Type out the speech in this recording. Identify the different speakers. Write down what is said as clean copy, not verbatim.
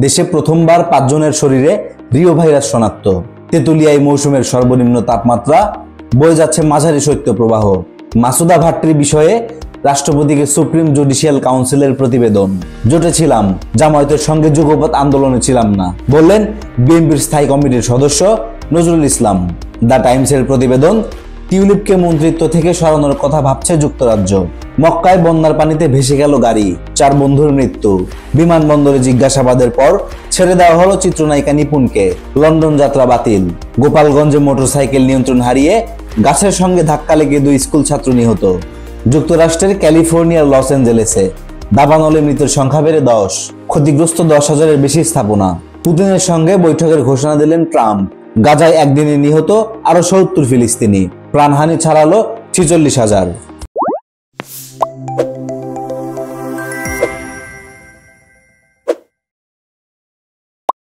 Speaker 1: দেশে প্রথমবার 5 জনের শরীরে রিও ভাইরাস শনাক্ত। তেঁতুলিয়ায় মৌসুমের সর্বনিম্ন তাপমাত্রা, বয়ে যাচ্ছে মাঝারি শৈত্যপ্রবাহ। মাসুদা ভাট্টির বিষয়ে রাষ্ট্রপতিকে সুপ্রিম জুডিশিয়াল কাউন্সিলের প্রতিবেদন। জোটে ছিলাম, জামায়াতের সঙ্গে যুগপৎ আন্দোলনে ছিলাম না, বললেন বিএনপির স্থায়ী কমিটির সদস্য নজরুল ইসলাম। দ্য টাইমসের প্রতিবেদন, টিউলিপকে মন্ত্রিত্ব থেকে সরানোর কথা ভাবছে যুক্তরাজ্য। মক্কায় বন্যার পানিতে ভেসে গেল গাড়ি, 4 বন্ধুর মৃত্যু। বিমানবন্দরে জিজ্ঞাসাবাদের পর ছেড়ে দেওয়া হলো চিত্রনায়িকা নিপুণকে। লন্ডন যাত্রা বাতিল। গোপালগঞ্জে মোটরসাইকেল নিয়ন্ত্রণ হারিয়ে গাছের সঙ্গে ধাক্কা লেগে 2 স্কুল ছাত্র নিহত। যুক্তরাষ্ট্রের ক্যালিফোর্নিয়ার লস অ্যাঞ্জেলেসে দাবানলে মৃতের সংখ্যা বেড়ে 10, ক্ষতিগ্রস্ত 10,000-এর বেশি স্থাপনা। পুতিনের সঙ্গে বৈঠকের ঘোষণা দিলেন ট্রাম্প। গাজায় একদিনে নিহত আরো 70 ফিলিস্তিনি, প্রাণহানি ছাড়ালো 46,000।